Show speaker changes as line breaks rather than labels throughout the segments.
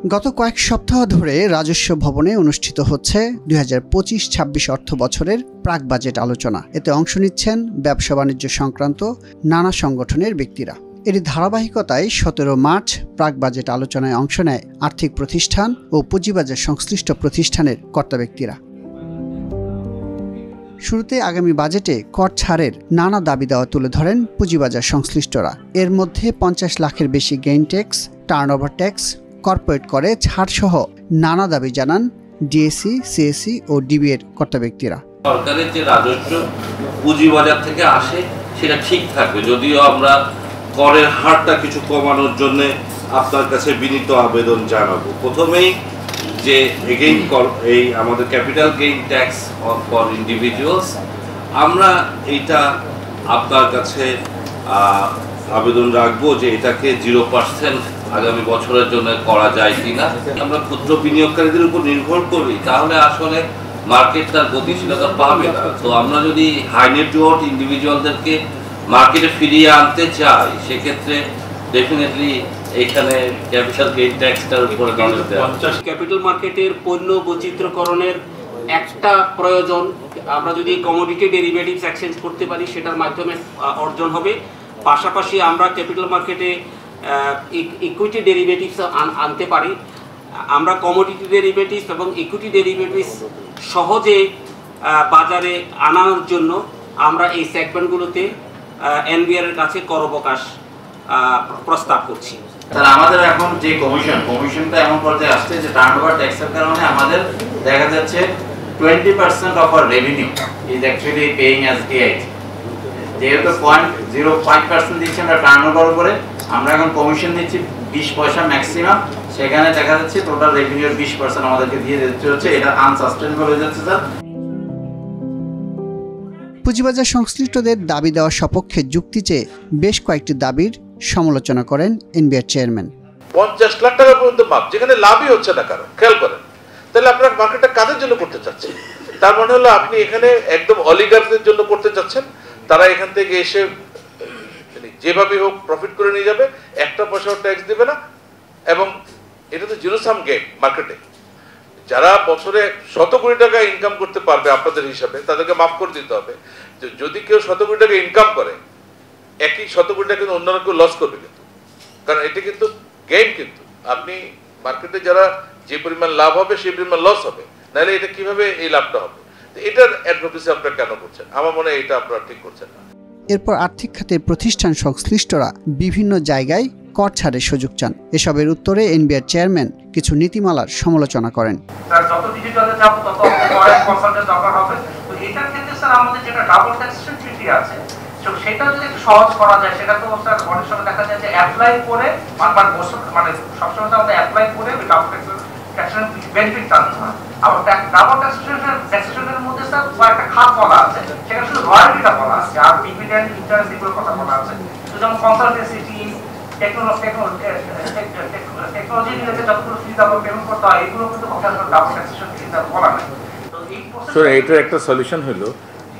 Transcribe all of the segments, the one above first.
গত কয়েক সপ্তাহ ধরে রাজস্ব ভবনে অনুষ্ঠিত হচ্ছে ২০২৫-২৬ অর্থ বছরের প্রাক বাজেট আলোচনা। এতে অংশ নিচ্ছেন ব্যবসা বাণিজ্য সংক্রান্ত নানা সংগঠনের ব্যক্তিরা। এরই ধারাবাহিকতায় ১৭ মার্চ প্রাক বাজেট আলোচনায় অংশ নেয় আর্থিক প্রতিষ্ঠান ও পুঁজিবাজার সংশ্লিষ্ট প্রতিষ্ঠানের কর্তা ব্যক্তিরা। শুরুতে আগামী বাজেটে কর ছাড়ের নানা দাবি দেওয়া তুলে ধরেন পুঁজিবাজার সংশ্লিষ্টরা। এর মধ্যে ৫০ লাখের বেশি gain tax, turnover tax, corporate করে ছাড়সহ নানা দাবি জানান ডিএসসি, সিএসসি ও ডিবি এর কর্তা ব্যক্তিরা।
সরকারের যে রাজস্ব পুঁজিবাজার থেকে আসে সেটা ঠিক থাকবে, যদিও আমরা করের হারটা কিছু কমানোর জন্য আপনার কাছে বিনীত আবেদন জানাবো। প্রথমেই যে এগেইন এই আমাদের capital gain tax for individuals, আমরা এইটা আপনার কাছে আবেদন রাখবো যে এটাকে 0% আগামী বছরের জন্য করা যায় কিনা। আমরা ক্ষুদ্র বিনিয়োগকারীদের উপর নির্ভর করি, তাহলে আসলে মার্কেট তার গতিশীলতা পাবে না। তো আমরা যদি হাই নেটওয়ার্থ ইন্ডিভিজুয়ালদেরকে মার্কেটে ফিরিয়ে আনতে চাই, সেক্ষেত্রে ডেফিনেটলি এখানে ক্যাপিটাল গেইন ট্যাক্সটার উপরে নজর দেওয়া।
ক্যাপিটাল মার্কেটের পণ্য বৈচিত্র্যকরণের একটা প্রয়োজন, আমরা যদি কমোডিটি ডেরিভেটিভস এক্সচেঞ্জ করতে পারি সেটার মাধ্যমে অর্জন হবে। পাশাপাশি আমরা ক্যাপিটাল মার্কেটে ইকুইটি ডেরিভেটিভস আনতে পারি। আমরা কমোডিটি ডেরিভেটিভস এবং ইকুইটি ডেরিভেটিভস সহজে বাজারে আনানোর জন্য আমরা এই সেগমেন্টগুলোতে এনবিআর এর কাছে কর অবকাশ প্রস্তাব করছি।
তাহলে আমাদের এখন যে কমিশনটা এমন পর্যায়ে আসছে যে টার্নওভার ট্যাক্সের কারণে আমাদের দেখা যাচ্ছে 20% of our revenue is actually paying as AIT. যেহেতু 0.05% দিচ্ছি আমরা টার্নওভার উপরে, আমরা এখন কমিশন দিচ্ছি 20 পয়সা ম্যাক্সিমাম। সেখানে দেখা যাচ্ছে টোটাল রেভিনিউর 20% আমাদেরকে দিয়ে দিতে হচ্ছে। এটা আনসাস্টেনেবল হয়ে যাচ্ছে স্যার।
পুঁজিবাজার সংশ্লিষ্টদের দাবি দেওয়ার সপক্ষে যুক্তি চেয়ে বেশ কয়েকটি দাবির সমালোচনা করেন এনবিআর চেয়ারম্যান।
50 লাখ টাকা পর্যন্ত মাপ, যেখানে লাভই হচ্ছে না কারো, খেয়াল করেন। তাহলে আপনার মার্কেটটা কাদের জন্য করতে চাচ্ছেন? তার মানে হলো আপনি এখানে একদম অলিগারদের জন্য করতে চাচ্ছেন। তারা এখান থেকে এসে যেভাবে হোক প্রফিট করে নিয়ে যাবে, একটা পয়সাও ট্যাক্স দেবে না, এবং এটা তো জিরো সাম গেম মার্কেটে। যারা বছরে 100 কোটি টাকা ইনকাম করতে পারবে আপনাদের হিসাবে, তাদেরকে মাফ করে দিতে হবে। যদি কেউ 100 কোটি টাকা ইনকাম করে, একই 100 কোটি টাকা কিন্তু অন্যান্য কেউ লস করবে, কিন্তু কারণ এটা কিন্তু গেম। কিন্তু আপনি মার্কেটে যারা যে পরিমাণ লাভ হবে সেই পরিমাণ লস হবে, নাহলে এটা কিভাবে এই লাভটা হবে? এটার অ্যাডভোকেসি আপনারা কেন করছেন? আমার মনে হয় এটা আপনারা ঠিক করছেন না।
এরপর আর্থিক খাতের প্রতিষ্ঠান সংশ্লিষ্টরা বিভিন্ন জায়গায় কর ছাড়ের সুযোগ চান। এসবের উত্তরে এনবিআর চেয়ারম্যান কিছু নীতিমালার সমালোচনা করেন।
স্যার, যত ডিজিটালে যাব তত আমাদের কনসালটেন্ট দরকার হবে। তো এটার ক্ষেত্রে স্যার আমাদের যেটা ডাবল ট্যাক্সেশন ট্রিটি আছে, তো সেটা যদি একটু সহজ করা যায়, সেটা তো স্যার অনেক সময় দেখা যায় যে অ্যাপ্লাই করে মানে সবসময় আমাদের অ্যাপ্লাই করে ওই ডাবল ট্যাক্সেশন বেনিফিট টানতে হয়। আবার ডাবল ট্যাক্সেশনের মধ্যে স্যার একটা খাত বলা আছে, সেখানে শুধু রয়্যালটিটা বলা আছে, আর ডিভিডেন্ড, ইন্টারেস্ট এগুলোর কথা বলা আছে। তো যেমন কনসালটেন্সি ফি, টেকনোলজি রিলেটেড যতগুলো ফি ডাবল পেমেন্ট করতে হয়, এগুলো কিন্তু ডাবল ট্যাক্সেশন ফি বলা নাই।
তো এইটার একটা সলিউশন হলো,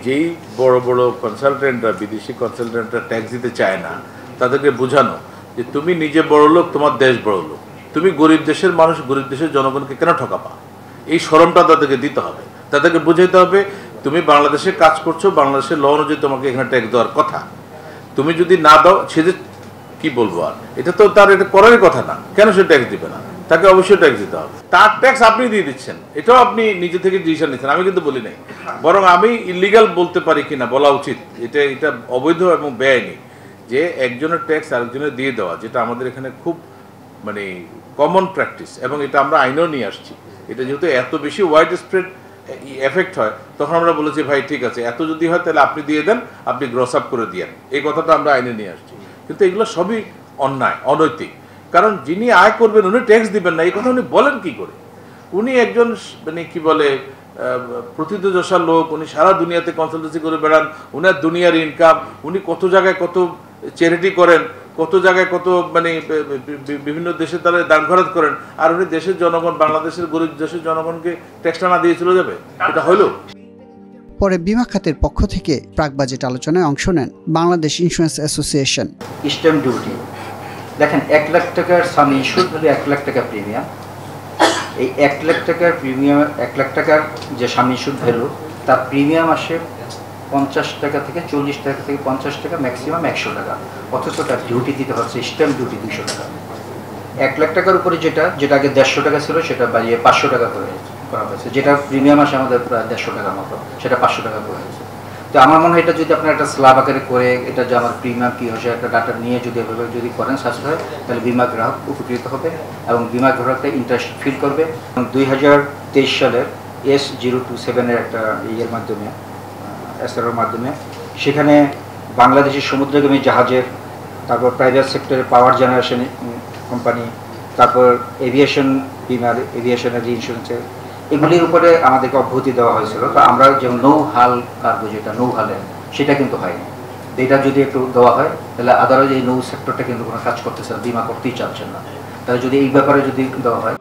যেই বড় বড় কনসালটেন্টরা, বিদেশি কনসালটেন্টরা ট্যাক্স দিতে চায় না, তাদেরকে বোঝানো যে তুমি নিজে বড় লোক, তোমার দেশ বড় লোক, তুমি গরিব দেশের মানুষ, গরিব দেশের জনগণকে কেন ঠকাবা? এই শরমটা তাদেরকে দিতে হবে। তাদেরকে বোঝাইতে হবে তুমি বাংলাদেশে কাজ করছো, বাংলাদেশের ল অনুযায়ী তোমাকে এখানে ট্যাক্স দেওয়ার কথা। তুমি যদি না দাও, সে যে কি বলবো, আর এটা তো তার এটা করারই কথা না, কেন সে ট্যাক্স দিবে না? তাকে অবশ্যই ট্যাক্স দিতে হবে। তার ট্যাক্স আপনি দিয়ে দিচ্ছেন, এটাও আপনি নিজে থেকে ডিসিশন নিচ্ছেন, আমি কিন্তু বলি নাই। বরং আমি ইলিগাল বলতে পারি কিনা বলা উচিত, এটা অবৈধ এবং বেআইনি যে একজনের ট্যাক্স আরেকজনের দিয়ে দেওয়া, যেটা আমাদের এখানে খুব মানে কমন প্র্যাকটিস, এবং এটা আমরা আইনেও নিয়ে আসছি। এটা যেহেতু এত বেশি ওয়াইড স্প্রেড এফেক্ট হয়, তখন আমরা বলেছি ভাই ঠিক আছে, এত যদি হয় তাহলে আপনি দিয়ে দেন, আপনি গ্রস আপ করে দিয়েন, এই কথাটা আমরা আইনে নিয়ে আসছি। কিন্তু এগুলো সবই অন্যায়, অনৈতিক। কারণ যিনি আয় করবেন উনি ট্যাক্স দিবেন না, এই কথা উনি বলেন কি করে? উনি একজন মানে কি বলে প্রথিতযশা লোক, উনি সারা দুনিয়াতে কনসালটেন্সি করে বেড়ান, উনার দুনিয়ার ইনকাম, উনি কত জায়গায় কত চ্যারিটি করেন, কত জায়গায় কত মানে বিভিন্ন দেশে তারা দান খরচ করেন, আর উনি দেশের জনগণ, বাংলাদেশের গরিব দেশের জনগণকে ট্যাক্সটা না দিয়ে চলে যাবে? এটা হলো।
পরে বিমা খাতের পক্ষ থেকে প্রাক বাজেট আলোচনায় অংশ নেন Bangladesh insurance association.
Stamp duty দেখেন, 1 লাখ টাকার সাম ইনস্যুর হলে 1 লাখ টাকা প্রিমিয়াম, এই 1 লাখ টাকার প্রিমিয়াম, 1 লাখ টাকার যে সাম ইস্যুড ভ্যালু, তার প্রিমিয়াম আসে 50 টাকা থেকে 40 টাকা থেকে 50 টাকা, ম্যাক্সিমাম 100 টাকা, অথচ তার ডিউটি দিতে হচ্ছে স্ট্যাম্প ডিউটি 200 টাকা। 1 লাখ টাকার উপরে যেটা আগে 150 টাকা ছিল সেটা বাড়িয়ে 500 টাকা করা হয়েছে, যেটা প্রিমিয়াম আসে আমাদের প্রায় 150 টাকার মতো, সেটা 500 টাকা করে হয়েছে। তো আমার মনে হয় এটা যদি আপনার একটা স্ল্যাব আকারে করে এটা যে আমার প্রিমিয়াম কী হচ্ছে একটা ডাটা নিয়ে যদি এভাবে যদি করেন সাশ্রয়, তাহলে বিমা গ্রাহক উপকৃত হবে এবং বিমা গ্রাহকটা ইন্টারেস্ট ফিল করবে। 2023 সালের S027 একটা ইয়ের মাধ্যমে, এসআরওর মাধ্যমে, সেখানে বাংলাদেশের সমুদ্রগামী জাহাজের, তারপর প্রাইভেট সেক্টরের পাওয়ার জেনারেশন কোম্পানি, তারপর এভিয়েশন বিমার, এভিয়েশনের ইন্স্যুরেন্সের, এগুলির উপরে আমাদেরকে অব্যাহতি দেওয়া হয়েছিল। তো আমরা যেমন নৌহাল কার্গো, যেটা নৌহালের, সেটা কিন্তু হয়নি। এটা যদি একটু দেওয়া হয় তাহলে আদারওয়াইজ এই নৌ সেক্টরটা কিন্তু কোনো কাজ করতেছে না, বিমা করতেই চাচ্ছেন না, তাহলে যদি এই ব্যাপারে যদি দেওয়া হয়।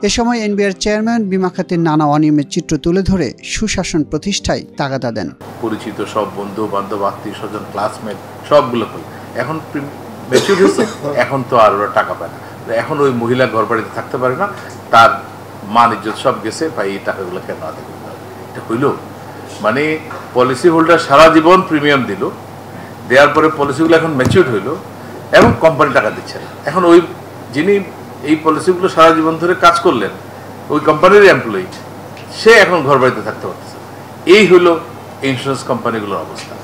এ সময় এনবিআর চেয়ারম্যান বিমা খাতের নানা অনিয়মের চিত্র তুলে ধরে সুশাসন প্রতিষ্ঠায় তাগাদা দেন।
পরিচিত সব বন্ধু বান্ধব, আত্মীয় স্বজন, ক্লাসমেট সবগুলো করি, এখন ম্যাচিউর হয়েছে, এখন তো আর ওরা টাকা পায় না, এখন ওই মহিলা ঘর বাড়িতে থাকতে পারে না, তার মান ইজ্জত সব গেছে, ভাই এই টাকাগুলো কেন আদায় করতে হবে? এটা হইল মানে পলিসি হোল্ডার সারা জীবন প্রিমিয়াম দিল, দেওয়ার পরে পলিসিগুলো এখন ম্যাচিউর হইল এবং কোম্পানি টাকা দিচ্ছে না। এখন ওই যিনি এই পলিসিগুলো সারা জীবন ধরে কাজ করলেন, ওই কোম্পানির এমপ্লয়ি, সে এখন ঘর বাড়িতে থাকতে পারতেছে। এই হলো ইন্স্যুরেন্স কোম্পানিগুলোর অবস্থা।